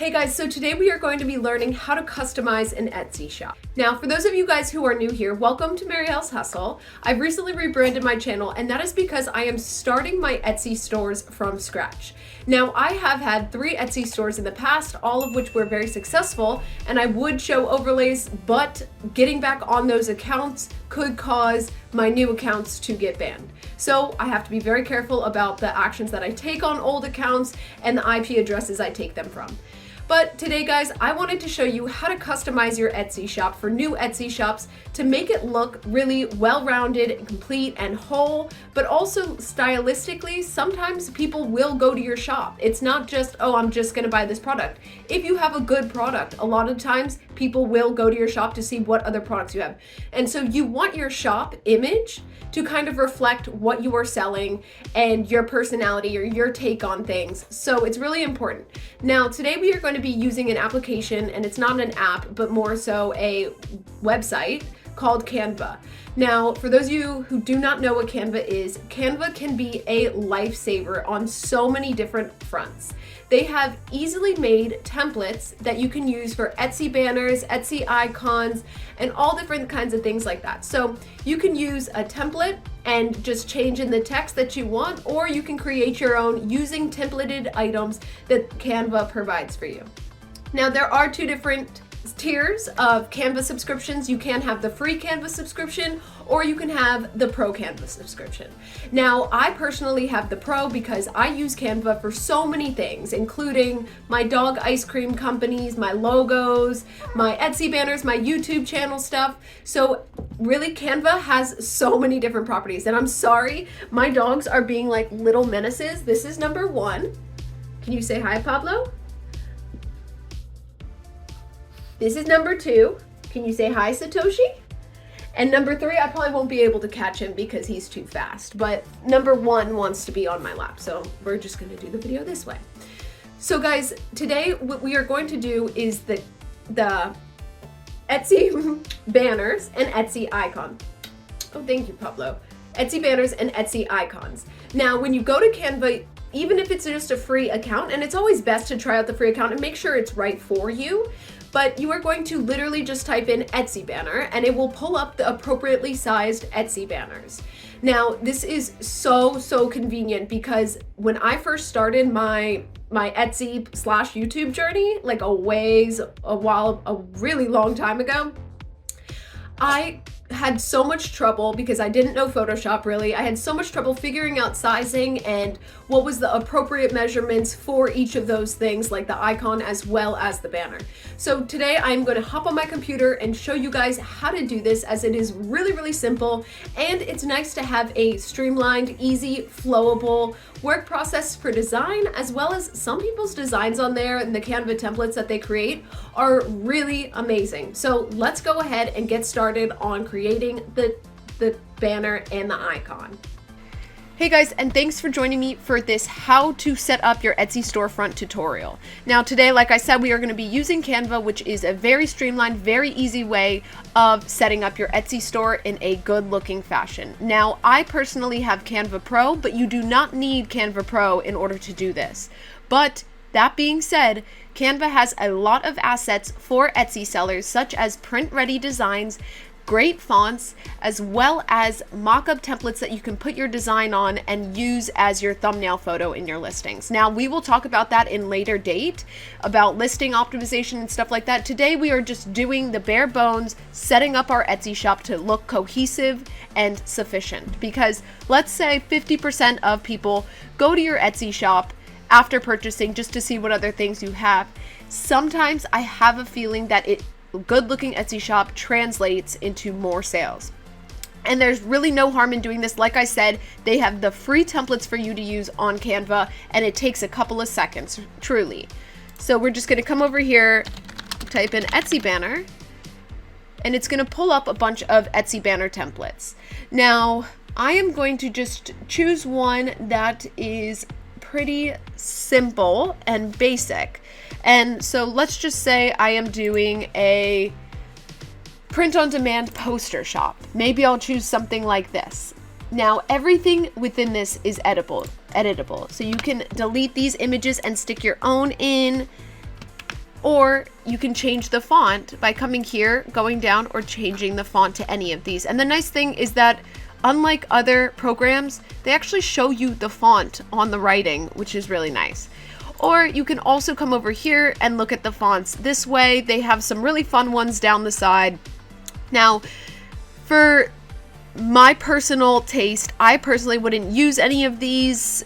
Hey guys, so today we are going to be learning how to customize an Etsy shop. Now, for those of you guys who are new here, welcome to Marielle's Hustle. I've recently rebranded my channel, and that is because I am starting my Etsy stores from scratch. Now, I have had 3 Etsy stores in the past, all of which were very successful, and I would show overlays, but getting back on those accounts could cause my new accounts to get banned. So I have to be very careful about the actions that I take on old accounts and the IP addresses I take them from. But today, guys, I wanted to show you how to customize your Etsy shop for new Etsy shops to make it look really well-rounded, complete, and whole, but also stylistically, sometimes people will go to your shop. It's not just, oh, I'm just gonna buy this product. If you have a good product, a lot of times people will go to your shop to see what other products you have. And so you want your shop image to kind of reflect what you are selling and your personality or your take on things. So it's really important. Now, today we are going to be using an application, and it's not an app, but more so a website called Canva. Now, for those of you who do not know what Canva is, Canva can be a lifesaver on so many different fronts. They have easily made templates that you can use for Etsy banners, Etsy icons, and all different kinds of things like that. So you can use a template and just change in the text that you want, or you can create your own using templated items that Canva provides for you. Now, there are 2 different tiers of Canva subscriptions. You can have the free Canva subscription, or you can have the pro Canva subscription. Now, I personally have the pro because I use Canva for so many things, including my dog ice cream companies, my logos, my Etsy banners, my YouTube channel stuff. So really, Canva has so many different properties. And I'm sorry, my dogs are being like little menaces. This is number 1. Can you say hi, Pablo? This is number 2. Can you say hi, Satoshi? And number 3, I probably won't be able to catch him because he's too fast. But number 1 wants to be on my lap, so we're just going to do the video this way. So guys, today what we are going to do is the Etsy banners and Etsy icon. Oh, thank you, Pablo. Etsy banners and Etsy icons. Now, when you go to Canva, even if it's just a free account, and it's always best to try out the free account and make sure it's right for you, but you are going to literally just type in Etsy banner and it will pull up the appropriately sized Etsy banners. Now, this is so convenient because when I first started my Etsy / YouTube journey, like a really long time ago, I had so much trouble because I didn't know Photoshop really. I had so much trouble figuring out sizing and what was the appropriate measurements for each of those things, like the icon as well as the banner. So today I'm going to hop on my computer and show you guys how to do this, as it is really simple, and it's nice to have a streamlined, easy, flowable work process for design, as well as some people's designs on there and the Canva templates that they create are really amazing. So let's go ahead and get started on creating the banner and the icon. Hey guys, and thanks for joining me for this how to set up your Etsy storefront tutorial. Now today, like I said, we are going to be using Canva, which is a very streamlined, very easy way of setting up your Etsy store in a good looking fashion. Now, I personally have Canva Pro, but you do not need Canva Pro in order to do this. But that being said, Canva has a lot of assets for Etsy sellers, such as print-ready designs, great fonts, as well as mock-up templates that you can put your design on and use as your thumbnail photo in your listings. Now, we will talk about that in later date, about listing optimization and stuff like that. Today, we are just doing the bare bones, setting up our Etsy shop to look cohesive and sufficient. Because let's say 50% of people go to your Etsy shop after purchasing just to see what other things you have. Sometimes I have a feeling that good looking Etsy shop translates into more sales. And there's really no harm in doing this. Like I said, they have the free templates for you to use on Canva, and it takes a couple of seconds, truly. So we're just gonna come over here, type in Etsy banner, and it's gonna pull up a bunch of Etsy banner templates. Now, I am going to just choose one that is pretty simple and basic. And so let's just say I am doing a print-on-demand poster shop. Maybe I'll choose something like this. Now, everything within this is editable. So you can delete these images and stick your own in. or you can change the font by coming here, going down, or changing the font to any of these. And the nice thing is that unlike other programs, they actually show you the font on the writing, which is really nice. Or you can also come over here and look at the fonts this way. They have some really fun ones down the side. Now, for my personal taste, I personally wouldn't use any of these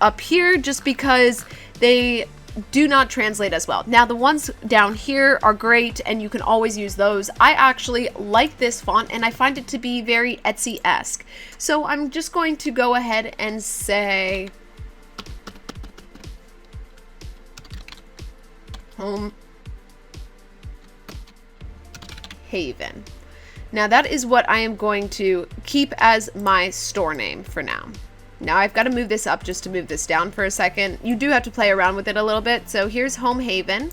up here just because they do not translate as well. Now, the ones down here are great and you can always use those. I actually like this font and I find it to be very Etsy-esque. So I'm just going to go ahead and say Home Haven. Now that is what I am going to keep as my store name for now. Now I've got to move this up just to move this down for a second. You do have to play around with it a little bit. So here's Home Haven,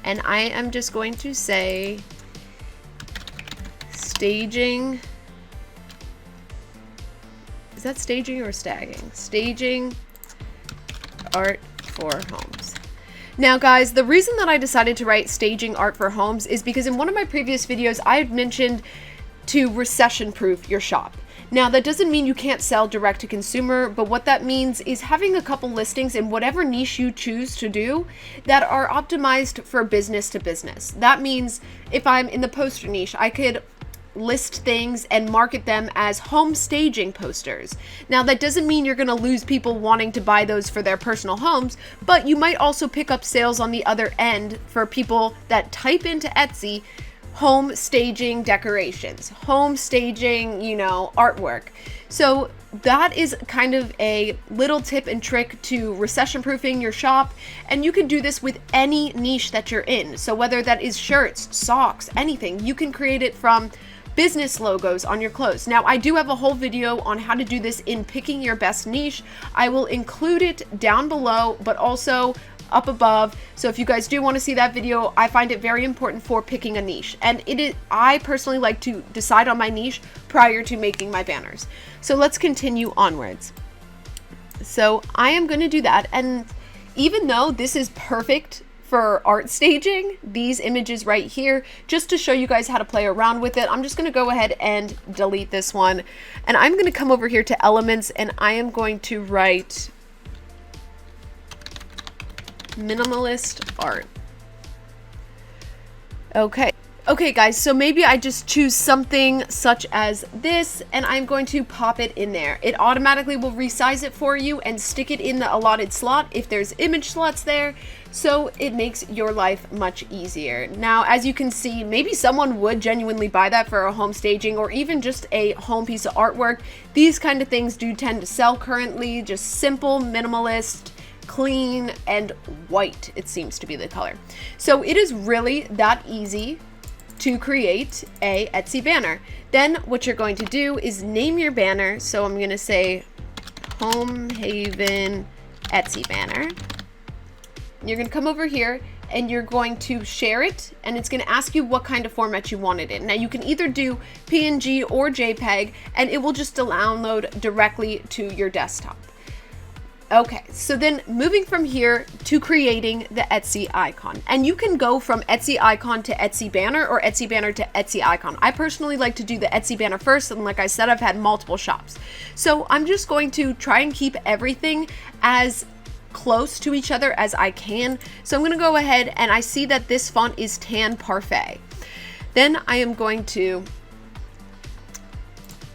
and I am just going to say staging. Is that staging or stagging? Staging art for homes. Now guys, the reason that I decided to write staging art for homes is because in one of my previous videos, I had mentioned to recession-proof your shop. Now, that doesn't mean you can't sell direct to consumer, but what that means is having a couple listings in whatever niche you choose to do that are optimized for business to business. That means if I'm in the poster niche, I could list things and market them as home staging posters. Now, that doesn't mean you're going to lose people wanting to buy those for their personal homes, but you might also pick up sales on the other end for people that type into Etsy home staging decorations, home staging, artwork. So that is kind of a little tip and trick to recession proofing your shop. And you can do this with any niche that you're in. So whether that is shirts, socks, anything, you can create it from business logos on your clothes. Now, I do have a whole video on how to do this in picking your best niche. I will include it down below, but also up above. So if you guys do want to see that video, I find it very important for picking a niche. And I personally like to decide on my niche prior to making my banners. So let's continue onwards. So I am going to do that. And even though this is perfect for art staging, these images right here, just to show you guys how to play around with it, I'm just going to go ahead and delete this one. And I'm going to come over here to elements and I am going to write minimalist art. Okay guys, so maybe I just choose something such as this and I'm going to pop it in there. It automatically will resize it for you and stick it in the allotted slot if there's image slots there, so it makes your life much easier. Now, as you can see, maybe someone would genuinely buy that for a home staging or even just a home piece of artwork. These kind of things do tend to sell currently, just simple, minimalist, clean, and white, it seems to be the color. So it is really that easy to create a Etsy banner. Then what you're going to do is name your banner. So I'm going to say Home Haven Etsy banner. You're going to come over here and you're going to share it, and it's going to ask you what kind of format you want it in. Now you can either do PNG or JPEG, and it will just download directly to your desktop. Okay, so then moving from here to creating the Etsy icon. And you can go from Etsy icon to Etsy banner or Etsy banner to Etsy icon. I personally like to do the Etsy banner first, and like I said, I've had multiple shops. So I'm just going to try and keep everything as close to each other as I can. So I'm going to go ahead and I see that this font is Tan Parfait. Then I am going to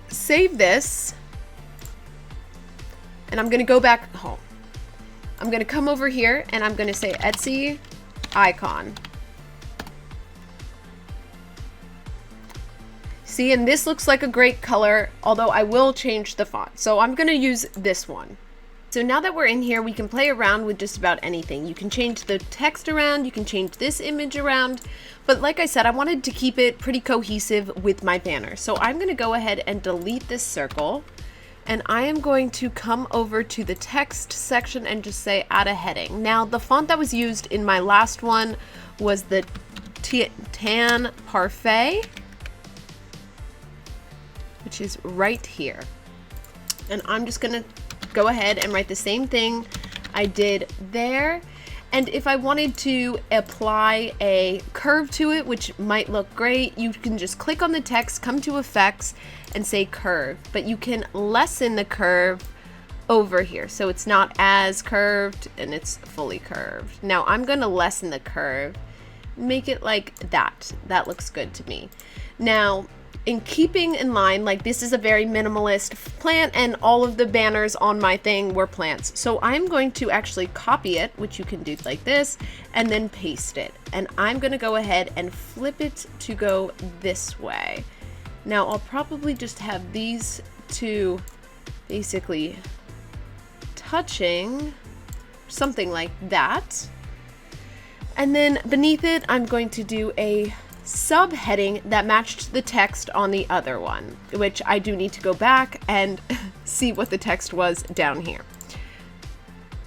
save this. And I'm going to go back home. I'm going to come over here and I'm going to say Etsy icon. See, and this looks like a great color, although I will change the font. So I'm going to use this one. So now that we're in here, we can play around with just about anything. You can change the text around, you can change this image around. But like I said, I wanted to keep it pretty cohesive with my banner. So I'm going to go ahead and delete this circle. And I am going to come over to the text section and just say add a heading. Now, the font that was used in my last one was the Tan Parfait, which is right here. And I'm just going to go ahead and write the same thing I did there. And if I wanted to apply a curve to it, which might look great, you can just click on the text, come to effects, and say curve. But you can lessen the curve over here, so it's not as curved and it's fully curved. Now I'm going to lessen the curve, make it like that. That looks good to me. Now, in keeping in line, like this is a very minimalist plant and all of the banners on my thing were plants. So I'm going to actually copy it, which you can do like this, and then paste it. And I'm going to go ahead and flip it to go this way. Now I'll probably just have these two basically touching, something like that. And then beneath it, I'm going to do a subheading that matched the text on the other one, which I do need to go back and see what the text was down here.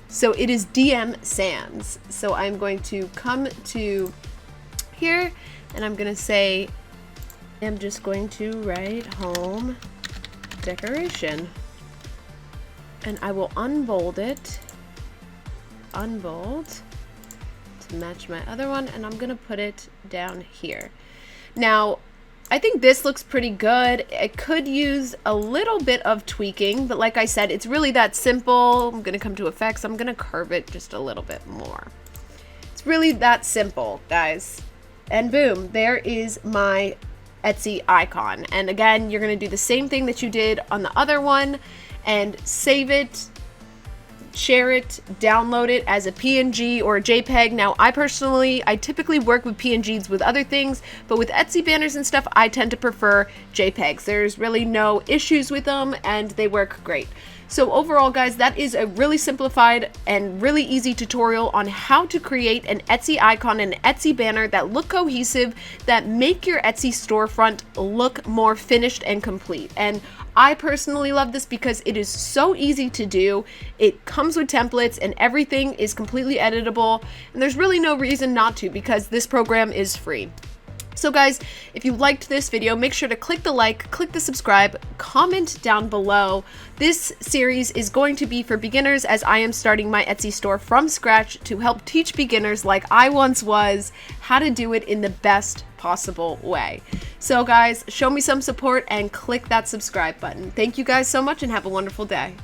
So it is DM Sans. So I'm going to come to here and I'm going to say, I'm just going to write home decoration. And I will unbold it, unbold, to match my other one, and I'm gonna put it down here. Now, I think this looks pretty good. It could use a little bit of tweaking, but like I said, it's really that simple. I'm gonna come to effects, I'm gonna curve it just a little bit more. It's really that simple, guys. And boom, there is my Etsy icon. And again, you're gonna do the same thing that you did on the other one and save it, share it, download it as a PNG or a JPEG. Now, I typically work with PNGs with other things, but with Etsy banners and stuff, I tend to prefer JPEGs. There's really no issues with them and they work great. So overall, guys, that is a really simplified and really easy tutorial on how to create an Etsy icon and Etsy banner that look cohesive, that make your Etsy storefront look more finished and complete. And I personally love this because it is so easy to do. It comes with templates and everything is completely editable. And there's really no reason not to because this program is free. So guys, if you liked this video, make sure to click the like, click the subscribe, comment down below. This series is going to be for beginners as I am starting my Etsy store from scratch to help teach beginners like I once was how to do it in the best possible way. So guys, show me some support and click that subscribe button. Thank you guys so much and have a wonderful day.